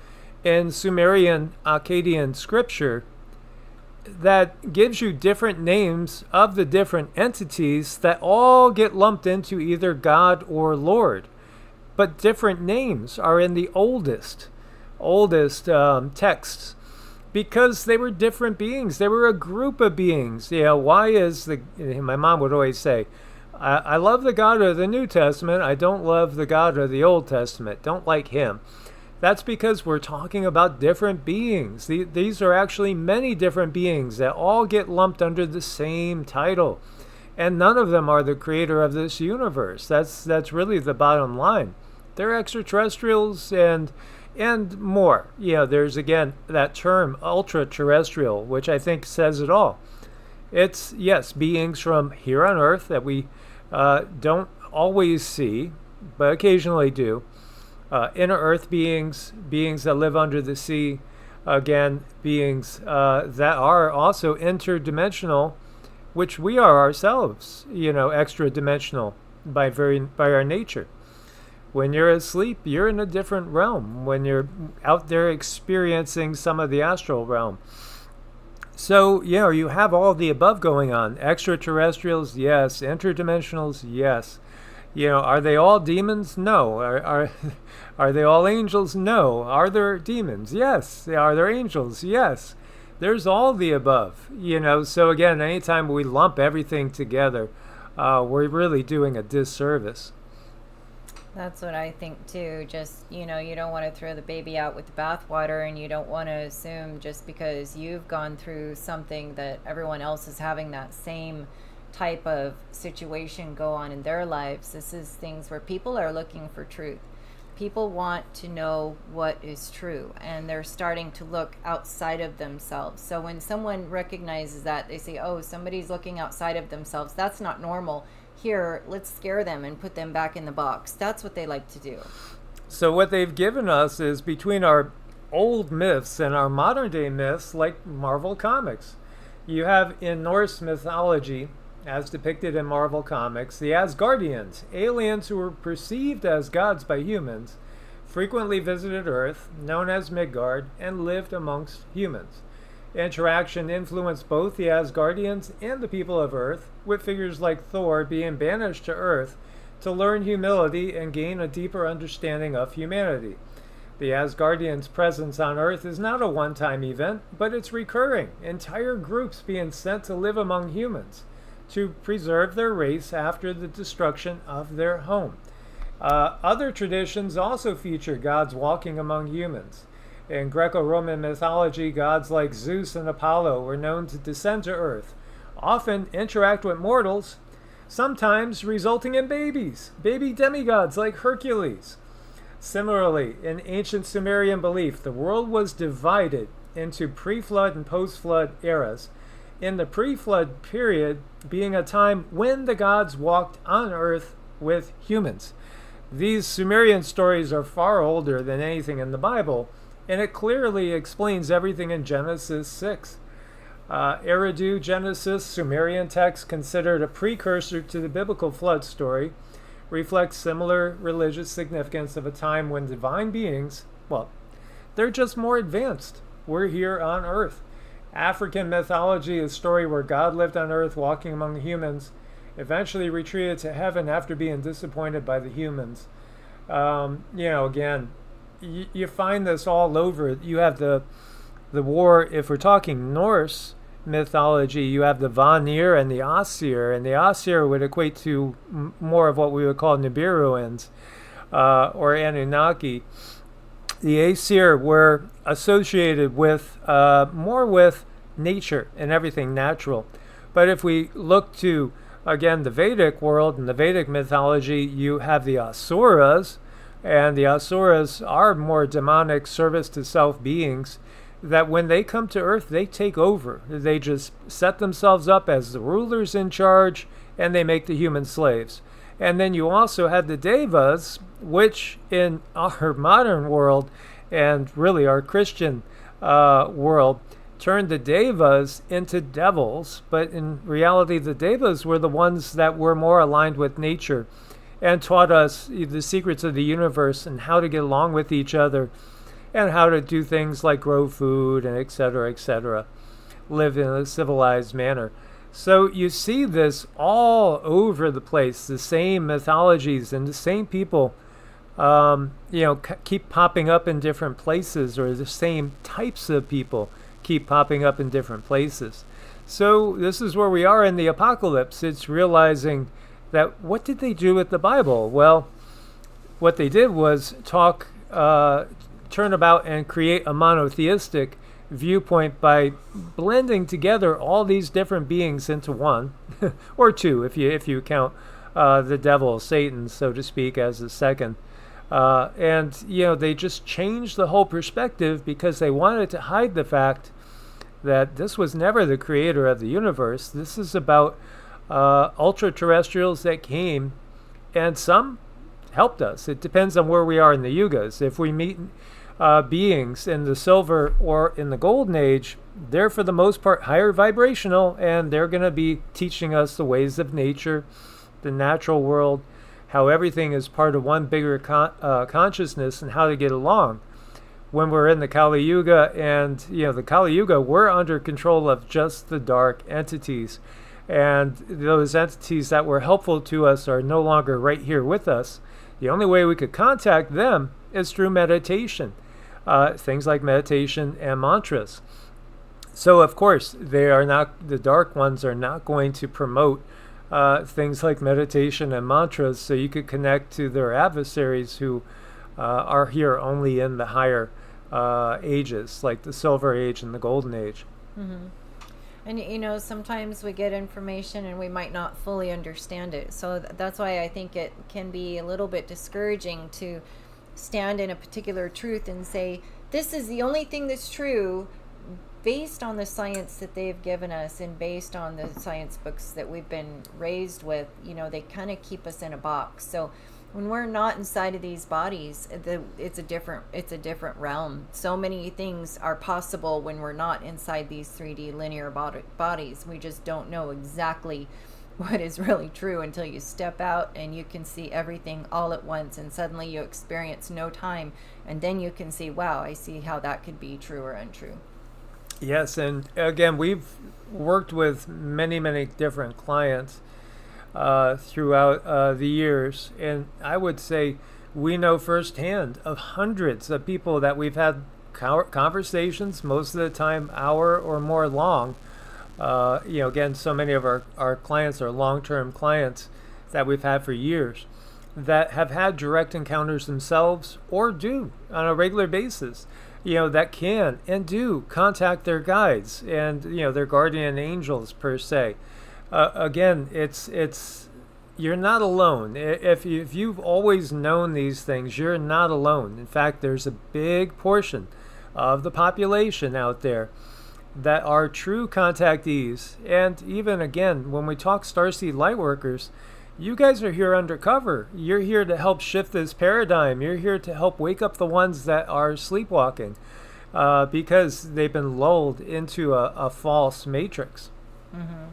in Sumerian Akkadian scripture that gives you different names of the different entities that all get lumped into either God or Lord. But different names are in the oldest texts because they were different beings. They were a group of beings. Why is my mom would always say, I love the God of the New Testament. I don't love the God of the Old Testament. Don't like him. That's because we're talking about different beings. These are actually many different beings that all get lumped under the same title. And none of them are the creator of this universe. That's really the bottom line. They're extraterrestrials and more. There's, again, that term ultra-terrestrial, which I think says it all. It's, yes, beings from here on Earth that we don't always see, but occasionally do. Inner Earth beings that live under the sea, again, beings that are also interdimensional, which we are ourselves, extra-dimensional by our nature. When you're asleep, you're in a different realm. When you're out there experiencing some of the astral realm. So, you have all the above going on. Extraterrestrials, yes. Interdimensionals, yes. Are they all demons? No. Are they all angels? No. Are there demons? Yes. Are there angels? Yes. There's all the above. So again, anytime we lump everything together, we're really doing a disservice. That's what I think too. Just, you don't want to throw the baby out with the bathwater, and you don't want to assume just because you've gone through something that everyone else is having that same type of situation go on in their lives. This is things where people are looking for truth. People want to know what is true, and they're starting to look outside of themselves. So when someone recognizes that, they say, oh, somebody's looking outside of themselves. That's not normal. Here, let's scare them and put them back in the box. That's what they like to do. So what they've given us is between our old myths and our modern day myths, like Marvel Comics. You have in Norse mythology, as depicted in Marvel Comics, the Asgardians, aliens who were perceived as gods by humans, frequently visited Earth, known as Midgard, and lived amongst humans. Interaction influenced both the Asgardians and the people of Earth, with figures like Thor being banished to Earth to learn humility and gain a deeper understanding of humanity. The Asgardians' presence on Earth is not a one-time event, but it's recurring, entire groups being sent to live among humans to preserve their race after the destruction of their home. Other traditions also feature gods walking among humans. In Greco-Roman mythology, gods like Zeus and Apollo were known to descend to Earth, often interact with mortals, sometimes resulting in babies, baby demigods like Hercules. Similarly, in ancient Sumerian belief, the world was divided into pre-flood and post-flood eras, in the pre-flood period being a time when the gods walked on Earth with humans. These Sumerian stories are far older than anything in the Bible, and it clearly explains everything in Genesis 6. Eridu Genesis, Sumerian text considered a precursor to the biblical flood story, reflects similar religious significance of a time when divine beings, well, they're just more advanced. We're here on Earth. African mythology is a story where God lived on Earth walking among humans, eventually retreated to heaven after being disappointed by the humans. Again, you find this all over. You have the war, if we're talking Norse mythology, you have the Vanir and the Asir, and the Asir would equate to more of what we would call Nibiruans or Anunnaki. The Aesir were associated with more with nature and everything natural. But if we look to, again, the Vedic world and the Vedic mythology, you have the Asuras, and the Asuras are more demonic service to self beings that when they come to Earth, they take over. They just set themselves up as the rulers in charge, and they make the human slaves. And then you also had the Devas, which in our modern world, and really our Christian world, turned the Devas into devils. But in reality, the Devas were the ones that were more aligned with nature and taught us the secrets of the universe and how to get along with each other and how to do things like grow food and etc., live in a civilized manner. So you see this all over the place, the same mythologies and the same people, keep popping up in different places, or the same types of people keep popping up in different places. So this is where we are in the apocalypse. It's realizing that what did they do with the Bible? Well, what they did was turn about and create a monotheistic viewpoint by blending together all these different beings into one, or two, if you count the devil, Satan, so to speak, as the second. And they just changed the whole perspective because they wanted to hide the fact that this was never the creator of the universe. This is about ultra-terrestrials that came, and some helped us. It depends on where we are in the Yugas. If we meet beings in the silver or in the golden age, they're for the most part higher vibrational, and they're going to be teaching us the ways of nature, the natural world, how everything is part of one bigger consciousness, and how to get along. When we're in the Kali Yuga, and the Kali Yuga, we're under control of just the dark entities, and those entities that were helpful to us are no longer right here with us. The only way we could contact them is through meditation, things like meditation and mantras. So of course, the dark ones are not going to promote things like meditation and mantras, so you could connect to their adversaries who are here only in the higher ages, like the Silver Age and the Golden Age. Mm-hmm. And sometimes we get information and we might not fully understand it. So that's why I think it can be a little bit discouraging to stand in a particular truth and say, this is the only thing that's true, based on the science that they've given us and based on the science books that we've been raised with. They kind of keep us in a box. So when we're not inside of these bodies, it's a different realm. So many things are possible when we're not inside these 3D linear bodies. We just don't know exactly what is really true until you step out and you can see everything all at once, and suddenly you experience no time, and then you can see, wow, I see how that could be true or untrue. Yes, and again, we've worked with many, many different clients throughout the years, and I would say we know firsthand of hundreds of people that we've had conversations, most of the time hour or more long. Again, so many of our clients are long-term clients that we've had for years that have had direct encounters themselves or do on a regular basis, that can and do contact their guides and, their guardian angels per se. Again, it's you're not alone. If you've always known these things, you're not alone. In fact, there's a big portion of the population out there that are true contactees. And even again, when we talk starseed lightworkers, you guys are here undercover. You're here to help shift this paradigm. You're here to help wake up the ones that are sleepwalking because they've been lulled into a false matrix. Mm-hmm.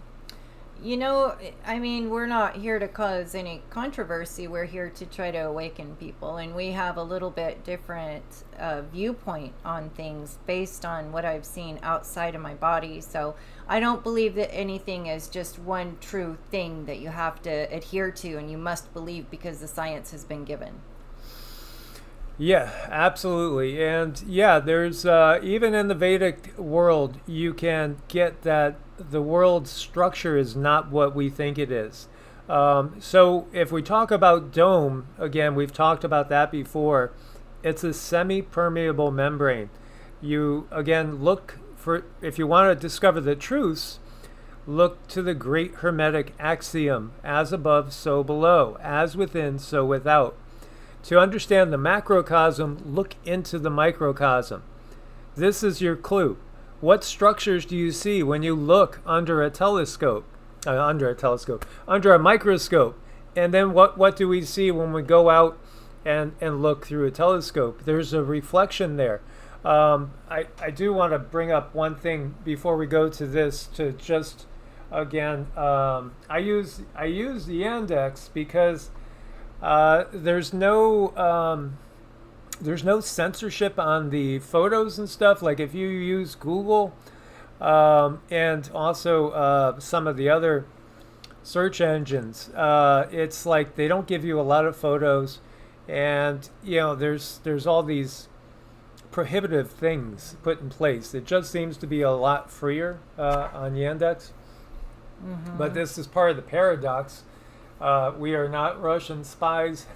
We're not here to cause any controversy. We're here to try to awaken people, and we have a little bit different viewpoint on things based on what I've seen outside of my body. So I don't believe that anything is just one true thing that you have to adhere to and you must believe because the science has been given. Yeah, absolutely. And yeah, there's even in the Vedic world, you can get that the world's structure is not what we think it is. So if we talk about dome, again, we've talked about that before. It's a semi-permeable membrane. You again look for, if you want to discover the truths, look to the great Hermetic axiom: as above, so below, as within, so without. To understand the macrocosm, look into the microcosm. This is your clue. What structures do you see when you look under a telescope? Under a microscope. And then what do we see when we go out and look through a telescope? There's a reflection there. I do want to bring up one thing before we go to this, to just, again, I use the index because there's no censorship on the photos and stuff. Like if you use Google and also some of the other search engines, it's like they don't give you a lot of photos, and there's all these prohibitive things put in place. It just seems to be a lot freer on Yandex. Mm-hmm. But this is part of the paradox. We are not Russian spies.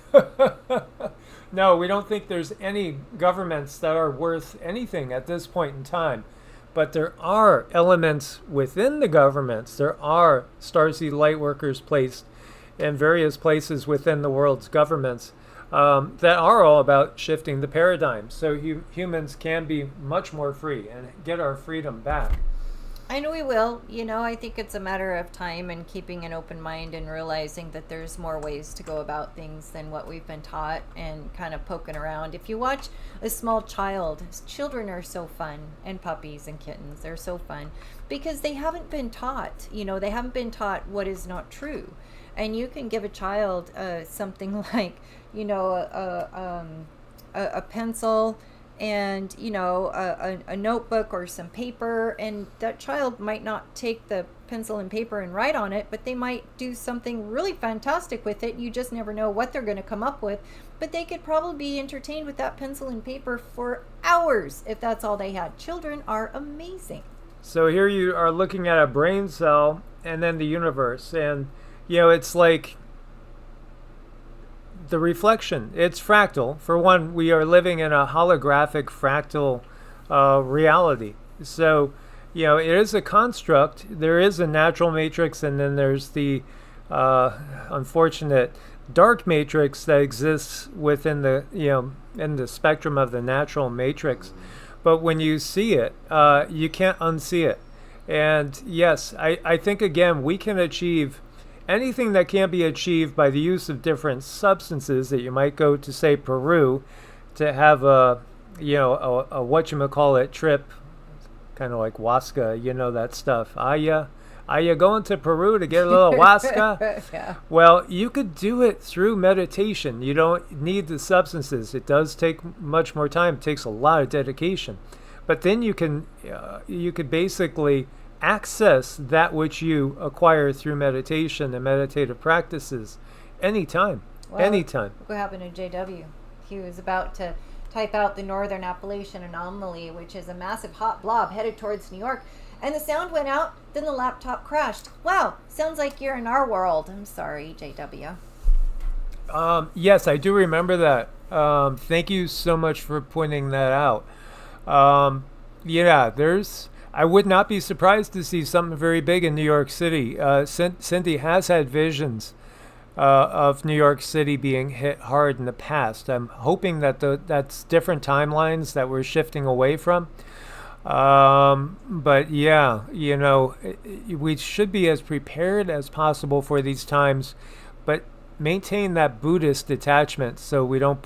No, we don't think there's any governments that are worth anything at this point in time. But there are elements within the governments. There are starseed light workers placed in various places within the world's governments that are all about shifting the paradigm. So humans can be much more free and get our freedom back. I know we will. I think it's a matter of time and keeping an open mind and realizing that there's more ways to go about things than what we've been taught, and kind of poking around. If you watch a small child, children are so fun, and puppies and kittens, they're so fun because they haven't been taught. They haven't been taught what is not true. And you can give a child something like, a pencil and a notebook or some paper, and that child might not take the pencil and paper and write on it, but they might do something really fantastic with it. You just never know what they're going to come up with, but they could probably be entertained with that pencil and paper for hours if that's all they had. Children are amazing. So here you are looking at a brain cell and then the universe, and it's like the reflection. It's fractal. For one, we are living in a holographic fractal reality. So, it is a construct. There is a natural matrix, and then there's the unfortunate dark matrix that exists within the, in the spectrum of the natural matrix. But when you see it, you can't unsee it. And yes, I think, again, we can achieve anything that can be achieved by the use of different substances. That you might go to, say, Peru to have a whatchamacallit trip, kind of like Huasca, that stuff. Are you going to Peru to get a little Huasca? Yeah. Well, you could do it through meditation. You don't need the substances. It does take much more time. It takes a lot of dedication. But then you could basically access that which you acquire through meditation and meditative practices anytime. Anytime. What happened to JW? He was about to type out the Northern Appalachian Anomaly, which is a massive hot blob headed towards New York, and the sound went out, then the laptop crashed. Wow, sounds like you're in our world. I'm sorry, JW. Yes, I do remember that. Thank you so much for pointing that out. I would not be surprised to see something very big in New York City. Cindy has had visions of New York City being hit hard in the past. I'm hoping that that's different timelines that we're shifting away from. But yeah, we should be as prepared as possible for these times, but maintain that Buddhist detachment so we don't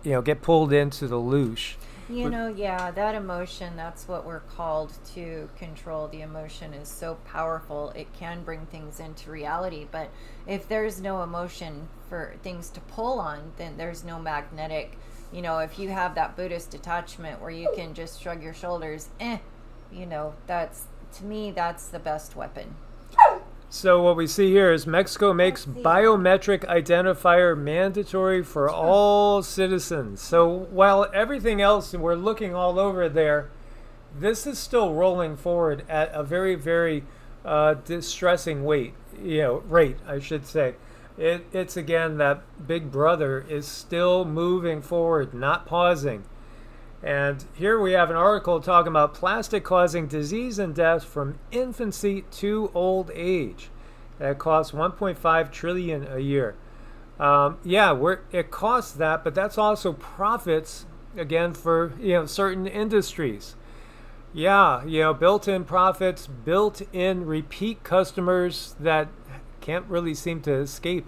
get pulled into the loosh. That emotion, that's what we're called to control. The emotion is so powerful. It can bring things into reality. But if there's no emotion for things to pull on, then there's no magnetic. If you have that Buddhist detachment where you can just shrug your shoulders, that's, to me, that's the best weapon. So what we see here is Mexico makes Let's see. biometric identifier mandatory for all citizens. So while everything else, and we're looking all over there, this is still rolling forward at a very, very distressing rate, I should say. It's again that Big Brother is still moving forward, not pausing. And here we have an article talking about plastic causing disease and death from infancy to old age. That costs 1.5 trillion a year. It costs that, but that's also profits again for certain industries. Built-in profits, built-in repeat customers that can't really seem to escape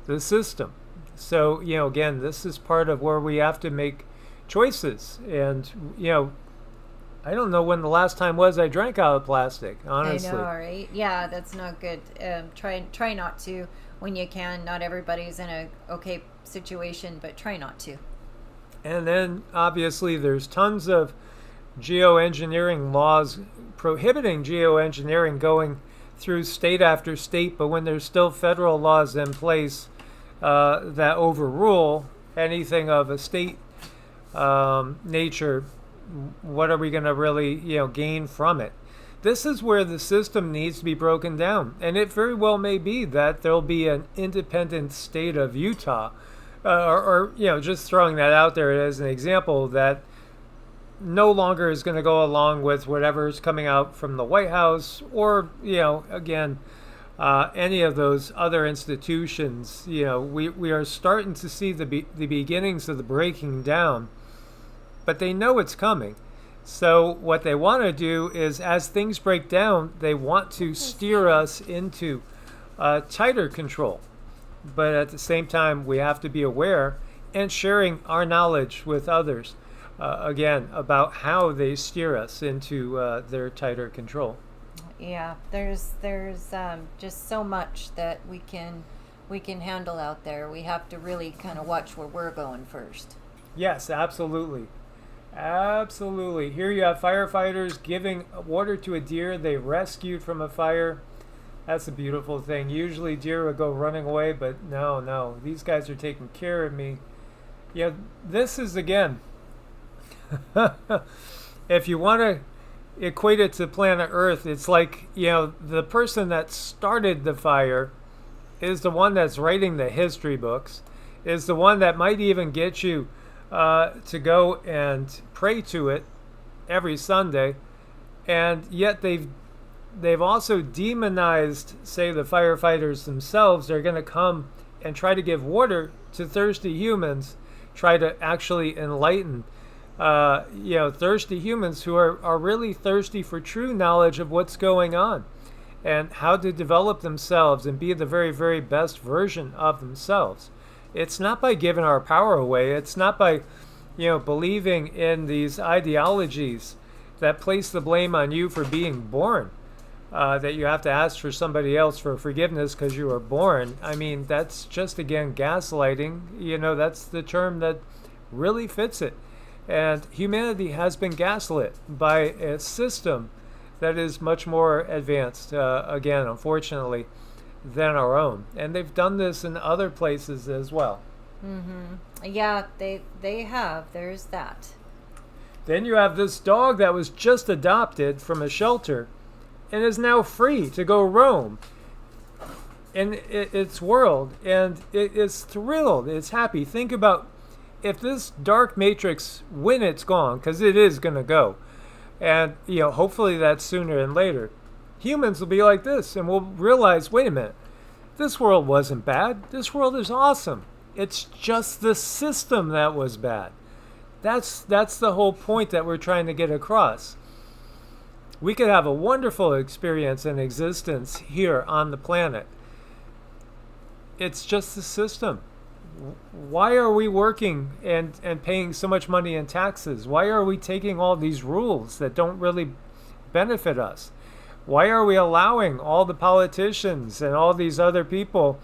the system. So again, this is part of where we have to make choices. And I don't know when the last time was I drank out of plastic, honestly. I know, right? Yeah, that's not good. Try not to when you can. Not everybody's in a okay situation, but try not to. And then obviously there's tons of geoengineering laws prohibiting geoengineering going through state after state, but when there's still federal laws in place that overrule anything of a state nature, what are we going to really gain from it? This is where the system needs to be broken down, and it very well may be that there'll be an independent state of Utah, or just throwing that out there as an example, that no longer is going to go along with whatever is coming out from the White House, or again, any of those other institutions. We are starting to see the beginnings of the breaking down, but they know it's coming. So what they want to do is, as things break down, they want to steer us into tighter control. But at the same time, we have to be aware and sharing our knowledge with others, again, about how they steer us into their tighter control. Yeah, there's just so much that we can handle out there. We have to really kind of watch where we're going first. Yes, absolutely. Absolutely. Here you have firefighters giving water to a deer they rescued from a fire. That's a beautiful thing. Usually deer would go running away, but no. These guys are taking care of me. This is, again, if you want to equate it to planet Earth, it's like, the person that started the fire is the one that's writing the history books, is the one that might even get you to go and pray to it every Sunday, and yet they've also demonized, say, the firefighters themselves. They're going to come and try to give water to thirsty humans, try to actually enlighten thirsty humans who are really thirsty for true knowledge of what's going on and how to develop themselves and be the very, very best version of themselves. It's not by giving our power away. It's not by, believing in these ideologies that place the blame on you for being born, that you have to ask for somebody else for forgiveness because you were born. I mean, that's just, again, gaslighting. That's the term that really fits it. And humanity has been gaslit by a system that is much more advanced, again, unfortunately, than our own. And they've done this in other places as well. Mm-hmm. Yeah, they have. There's that. Then you have this dog that was just adopted from a shelter and is now free to go roam in its world. And it is thrilled. It's happy. Think about if this dark matrix, when it's gone, because it is going to go, and hopefully that's sooner than later, humans will be like this, and we'll realize, wait a minute, this world wasn't bad. This world is awesome. It's just the system that was bad. That's the whole point that we're trying to get across. We could have a wonderful experience and existence here on the planet. It's just the system. Why are we working and paying so much money in taxes? Why are we taking all these rules that don't really benefit us? Why are we allowing all the politicians and all these other people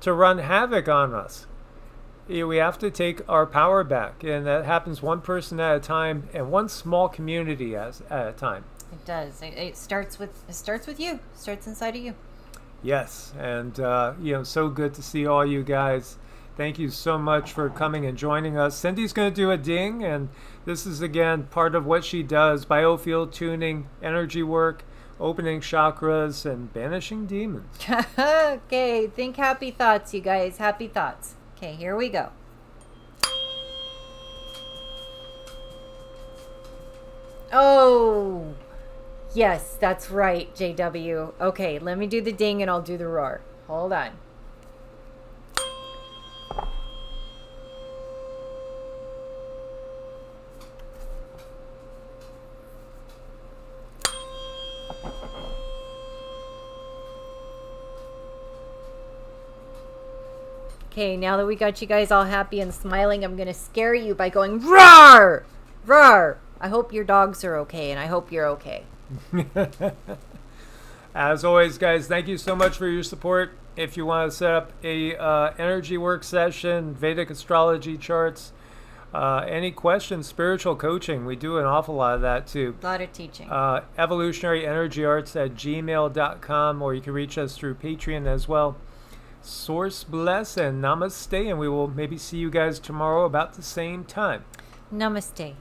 to run havoc on us? We have to take our power back, and that happens one person at a time and one small community at a time. It does. It starts with you. It starts inside of you. Yes, and so good to see all you guys. Thank you so much for coming and joining us. Cindy's going to do a ding, and this is again part of what she does: biofield tuning, energy work, opening chakras, and banishing demons. Okay, think happy thoughts, you guys. Happy thoughts. Okay, here we go. Oh, yes, that's right, JW. Okay, let me do the ding and I'll do the roar. Hold on. Okay, now that we got you guys all happy and smiling, I'm going to scare you by going roar! Roar! I hope your dogs are okay, and I hope you're okay. As always, guys, thank you so much for your support. If you want to set up a energy work session, Vedic astrology charts, any questions, spiritual coaching, we do an awful lot of that too. A lot of teaching. evolutionaryenergyarts@gmail.com, or you can reach us through Patreon as well. Source bless and namaste, and we will maybe see you guys tomorrow about the same time. Namaste.